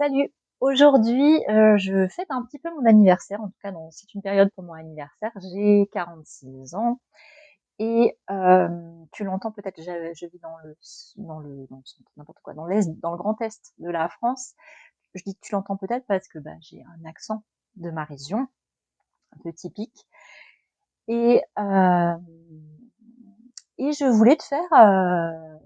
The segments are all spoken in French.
Salut! Aujourd'hui, je fête un petit peu mon anniversaire, en tout cas c'est une période pour mon anniversaire. J'ai 46 ans et tu l'entends peut-être, je vis dans le centre, n'importe quoi, dans l'est, dans le grand est de la France. Je dis que tu l'entends peut-être parce que, j'ai un accent de ma région, un peu typique et hem et je voulais te faire,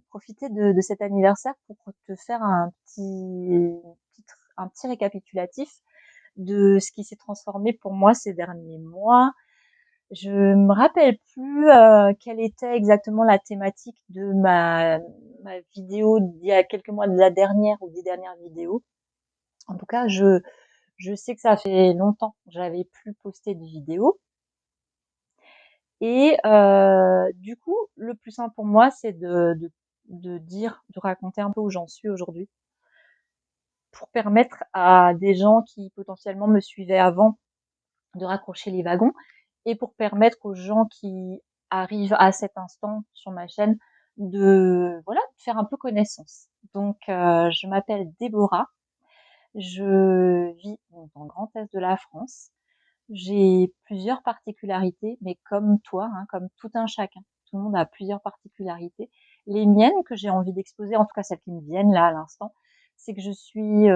profiter de cet anniversaire pour te faire un petit récapitulatif de ce qui s'est transformé pour moi ces derniers mois. Je me rappelle plus, quelle était exactement la thématique de ma vidéo d'il y a quelques mois, de la dernière ou des dernières vidéos. En tout cas, je sais que ça fait longtemps que j'avais plus posté de vidéos et du coup, le plus simple pour moi, c'est de raconter un peu où j'en suis aujourd'hui, pour permettre à des gens qui potentiellement me suivaient avant de raccrocher les wagons et pour permettre aux gens qui arrivent à cet instant sur ma chaîne de voilà, de faire un peu connaissance. Donc je m'appelle Déborah, je vis donc dans le grand est de la France. J'ai plusieurs particularités, mais comme toi, hein, comme tout un chacun, tout le monde a plusieurs particularités. Les miennes que j'ai envie d'exposer, en tout cas celles qui me viennent là à l'instant, c'est que je suis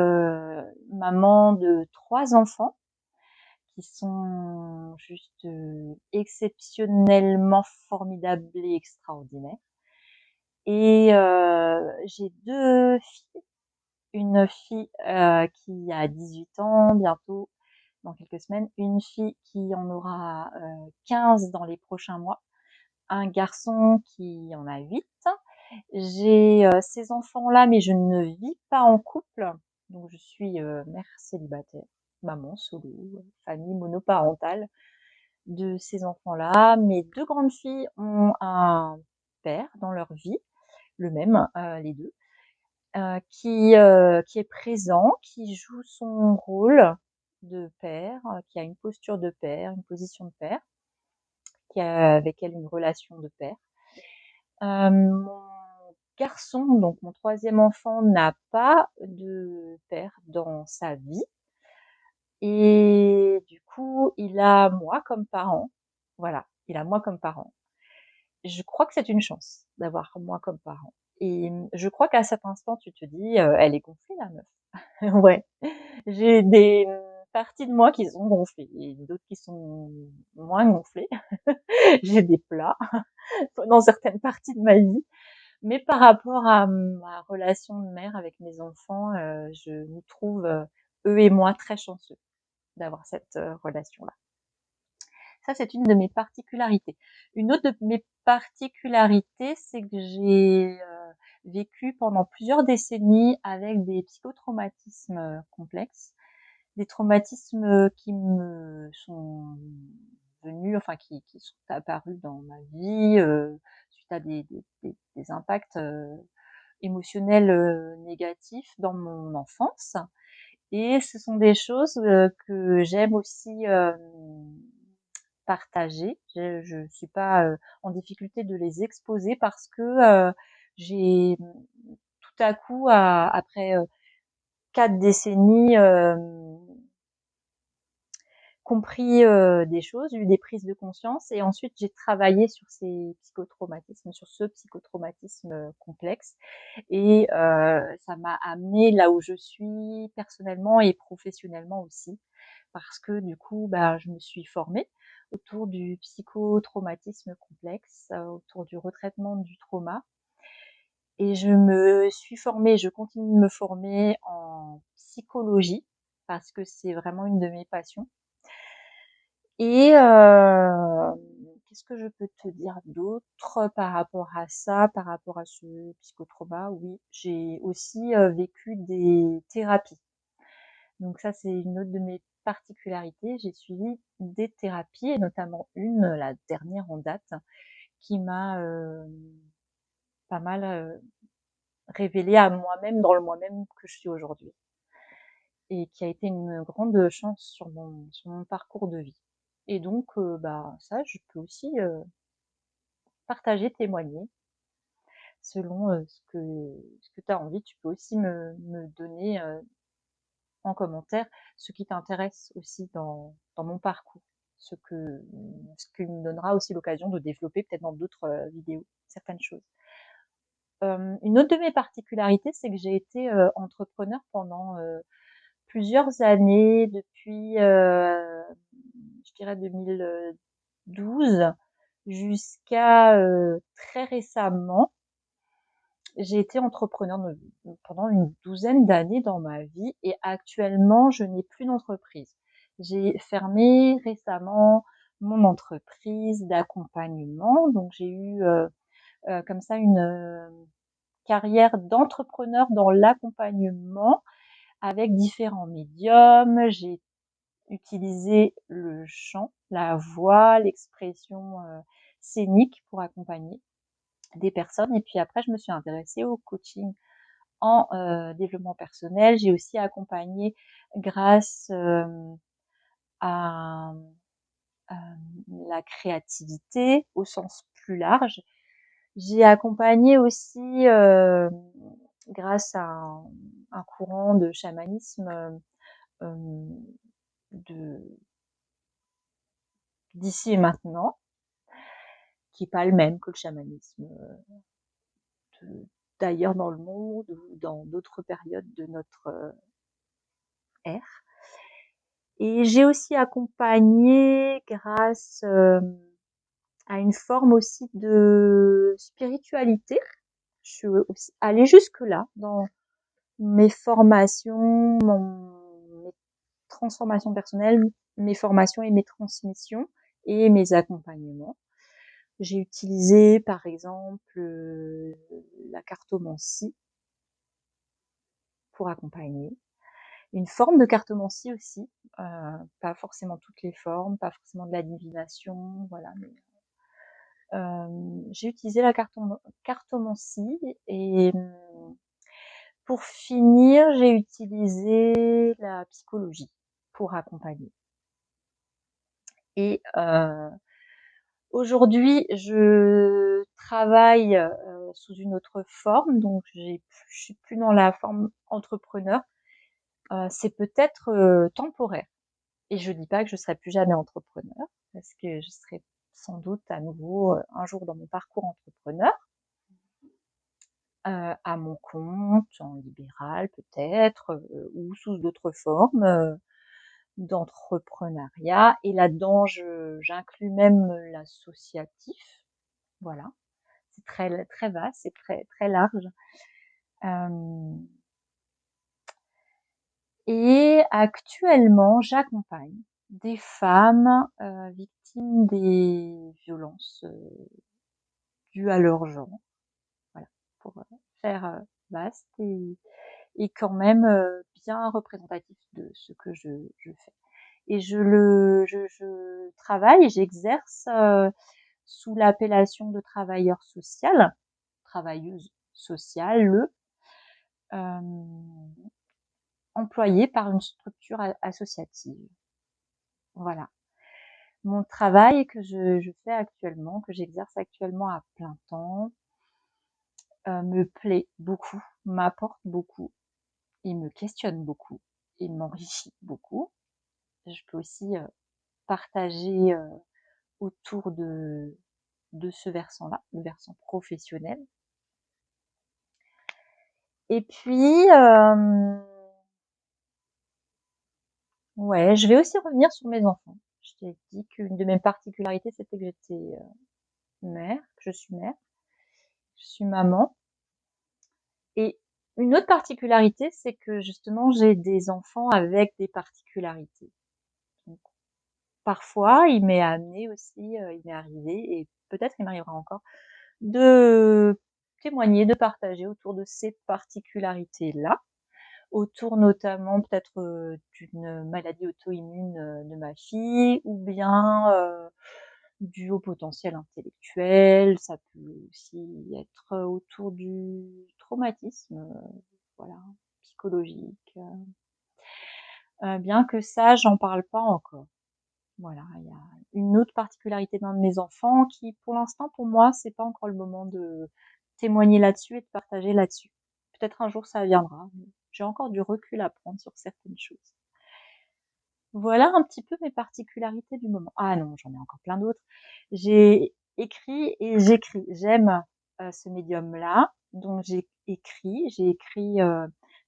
maman de 3 enfants qui sont juste exceptionnellement formidables et extraordinaires. Et j'ai 2 filles, une fille qui a 18 ans bientôt, dans quelques semaines, une fille qui en aura 15 dans les prochains mois, un garçon qui en a 8. J'ai ces enfants-là, mais je ne vis pas en couple, donc je suis mère célibataire, maman solo, famille monoparentale de ces enfants-là. Mes 2 grandes filles ont un père dans leur vie, le même, les 2, qui est présent, qui joue son rôle de père, qui a une posture de père, une position de père, qui a avec elle une relation de père. Mon garçon, donc mon 3e enfant, n'a pas de père dans sa vie et du coup, il a moi comme parent. Voilà, il a moi comme parent. Je crois que c'est une chance d'avoir moi comme parent et je crois qu'à cet instant, tu te dis: «Elle est gonflée la meuf». Ouais, j'ai des parties de moi qui sont gonflées et d'autres qui sont moins gonflées. J'ai des plats dans certaines parties de ma vie, mais par rapport à ma relation de mère avec mes enfants, je nous trouve, eux et moi, très chanceux d'avoir cette, relation-là. Ça, c'est une de mes particularités. Une autre de mes particularités, c'est que j'ai, vécu pendant plusieurs décennies avec des psychotraumatismes, complexes. Des traumatismes, qui me sont venus, enfin qui sont apparus dans ma vie, suite à des impacts, émotionnels, négatifs dans mon enfance et ce sont des choses, que j'aime aussi, partager. Je suis pas, en difficulté de les exposer parce que, j'ai, tout à coup après, 4 décennies, compris, des choses, eu des prises de conscience et ensuite j'ai travaillé sur ces psychotraumatismes, sur ce psychotraumatisme, complexe et ça m'a amenée là où je suis personnellement et professionnellement aussi. Parce que du coup, je me suis formée autour du psychotraumatisme complexe, autour du retraitement du trauma et je me suis formée, je continue de me former en psychologie parce que c'est vraiment une de mes passions et qu'est-ce que je peux te dire d'autre par rapport à ça, par rapport à ce psychotrauma? Oui, j'ai aussi, vécu des thérapies. Donc ça, c'est une autre de mes particularités. J'ai suivi des thérapies et notamment une, la dernière en date, qui m'a, pas mal, révélée à moi-même dans le moi-même que je suis aujourd'hui et qui a été une grande chance sur mon parcours de vie. Et donc ça, je peux aussi, partager, témoigner selon, ce que tu as envie. Tu peux aussi me donner, en commentaire ce qui t'intéresse aussi dans mon parcours, ce qui me donnera aussi l'occasion de développer peut-être dans d'autres vidéos certaines choses. Une autre de mes particularités, c'est que j'ai été entrepreneur pendant plusieurs années, depuis je dirais 2012 jusqu'à très récemment. J'ai été entrepreneur pendant une douzaine d'années dans ma vie et actuellement, je n'ai plus d'entreprise. J'ai fermé récemment mon entreprise d'accompagnement, donc j'ai eu comme ça une carrière d'entrepreneur dans l'accompagnement avec différents médiums. J'ai utilisé le chant, la voix, l'expression scénique pour accompagner des personnes. Et puis après, je me suis intéressée au coaching en développement personnel. J'ai aussi accompagné grâce à la créativité au sens plus large. J'ai accompagné aussi grâce à un courant de chamanisme de d'ici et maintenant, qui est pas le même que le chamanisme d'ailleurs dans le monde ou dans d'autres périodes de notre ère. Et j'ai aussi accompagné grâce à une forme aussi de spiritualité. Je suis aussi allée jusque-là dans mes formations, mes transformations personnelles, mes formations et mes transmissions et mes accompagnements. J'ai utilisé par exemple la cartomancie pour accompagner. Une forme de cartomancie aussi, pas forcément toutes les formes, pas forcément de la divination, voilà. Mais, j'ai utilisé la cartomancie et pour finir, j'ai utilisé la psychologie pour accompagner. Et aujourd'hui, je travaille sous une autre forme, donc je suis plus dans la forme entrepreneur. C'est peut-être temporaire. Et je dis pas que je serai plus jamais entrepreneur, parce que je serai sans doute à nouveau un jour dans mon parcours entrepreneur, à mon compte, en libéral peut-être, ou sous d'autres formes d'entrepreneuriat. Et là-dedans, j'inclus même l'associatif. Voilà, c'est très très vaste, c'est très très large. Et actuellement, j'accompagne des femmes victimes des violences dues à leur genre. Voilà, pour faire vaste et quand même bien représentatif de ce que je fais. Et je travaille et j'exerce sous l'appellation de travailleur social, travailleuse sociale, employée par une structure associative. Voilà. Mon travail que je fais actuellement, que j'exerce actuellement à plein temps, me plaît beaucoup, m'apporte beaucoup, il me questionne beaucoup, il m'enrichit beaucoup. Je peux aussi partager autour de ce versant-là, le versant professionnel. Et puis, ouais, je vais aussi revenir sur mes enfants. Je t'ai dit qu'une de mes particularités, c'était que j'étais mère, que je suis mère, je suis maman. Et une autre particularité, c'est que justement, j'ai des enfants avec des particularités. Donc, parfois, il m'est amené aussi, il m'est arrivé, et peut-être il m'arrivera encore, de témoigner, de partager autour de ces particularités-là, autour notamment peut-être d'une maladie auto-immune de ma fille, ou bien du haut potentiel intellectuel. Ça peut aussi être autour du traumatisme, voilà, psychologique. Bien que ça, j'en parle pas encore. Voilà, il y a une autre particularité d'un de mes enfants qui, pour l'instant, pour moi, c'est pas encore le moment de témoigner là-dessus et de partager là-dessus. Peut-être un jour ça viendra. j'ai encore du recul à prendre sur certaines choses. Voilà un petit peu mes particularités du moment. Ah non, j'en ai encore plein d'autres. J'ai écrit et j'écris. J'aime, ce médium-là, donc j'ai écrit,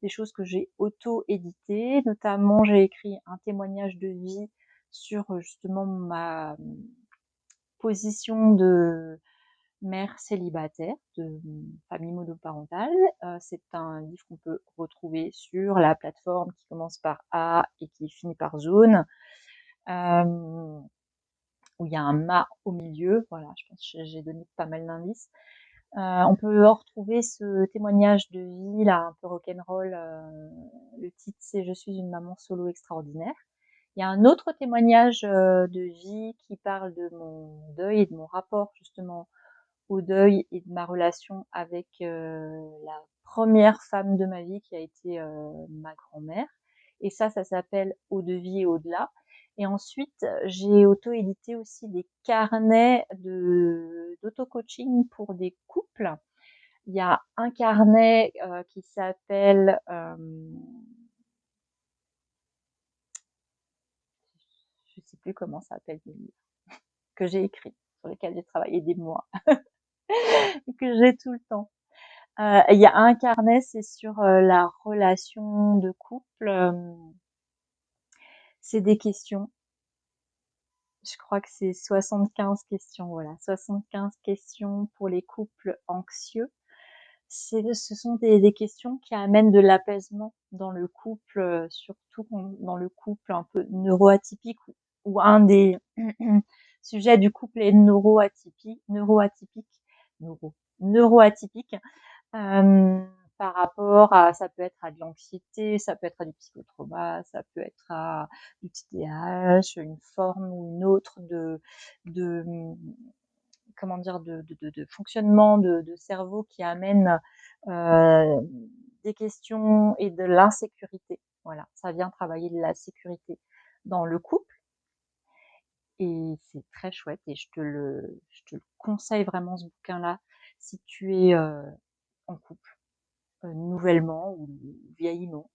des choses que j'ai auto-éditées. Notamment, j'ai écrit un témoignage de vie sur, justement ma, position de mère célibataire, de famille monoparentale. C'est un livre qu'on peut retrouver sur la plateforme qui commence par A et qui finit par Zone, où il y a un mât au milieu. Voilà, je pense que j'ai donné pas mal d'indices. On peut retrouver ce témoignage de vie là, un peu rock'n'roll. Le titre c'est Je suis une maman solo extraordinaire. Il y a un autre témoignage de vie qui parle de mon deuil et de mon rapport justement au deuil et de ma relation avec la première femme de ma vie qui a été ma grand-mère. Et ça s'appelle Eau de vie et au-delà. Et ensuite, j'ai auto-édité aussi des carnets d'auto-coaching pour des couples. Il y a un carnet qui s'appelle, je sais plus comment ça s'appelle, que j'ai écrit, sur lesquels j'ai travaillé des mois, que j'ai tout le temps. Il y a un carnet, c'est sur la relation de couple. C'est des questions. Je crois que c'est 75 questions, voilà, 75 questions pour les couples anxieux. Ce sont des questions qui amènent de l'apaisement dans le couple, surtout dans le couple un peu neuroatypique ou un des sujets du couple est neuroatypique. Euh, Par rapport à, ça peut être à de l'anxiété, ça peut être à du psychotrauma, ça peut être à du TDAH, une forme ou une autre de comment dire, de fonctionnement de cerveau qui amène euh, des questions et de l'insécurité. Voilà, ça vient travailler de la sécurité dans le couple et c'est très chouette et je te le conseille vraiment ce bouquin-là si tu es en couple nouvellement ou vieillement.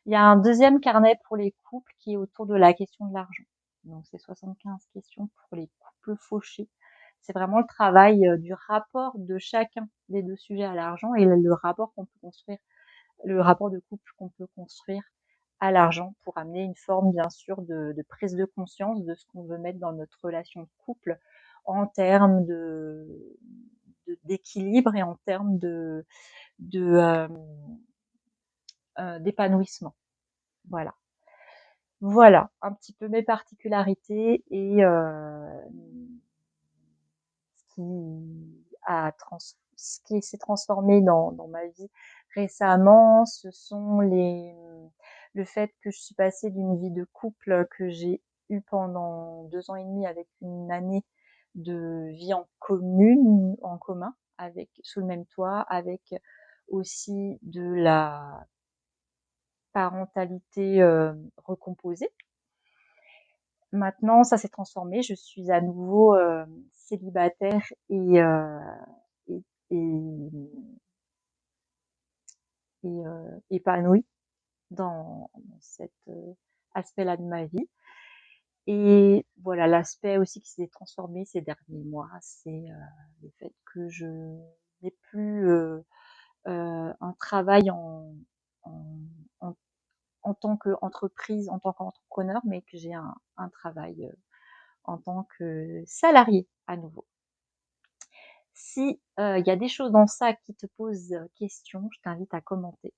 Il y a un deuxième carnet pour les couples qui est autour de la question de l'argent. Donc c'est 75 questions pour les couples fauchés. C'est vraiment le travail du rapport de chacun des deux sujets à l'argent et le rapport qu'on peut construire, le rapport de couple qu'on peut construire à l'argent pour amener une forme bien sûr de prise de conscience de ce qu'on veut mettre dans notre relation de couple en termes d'équilibre et en termes de d'épanouissement. Voilà. Voilà un petit peu mes particularités et ce qui s'est transformé dans ma vie récemment, ce sont le fait que je suis passée d'une vie de couple que j'ai eue pendant 2 ans et demi avec une année de vie en commun, avec sous le même toit, avec aussi de la parentalité recomposée. Maintenant, ça s'est transformé. Je suis à nouveau célibataire et, et, épanouie dans cet aspect-là de ma vie. Et voilà, l'aspect aussi qui s'est transformé ces derniers mois, c'est le fait que je n'ai plus un travail en, en, en tant qu'entreprise, en tant qu'entrepreneur, mais que j'ai un travail en tant que salarié à nouveau. Si il y a des choses dans ça qui te posent question, je t'invite à commenter.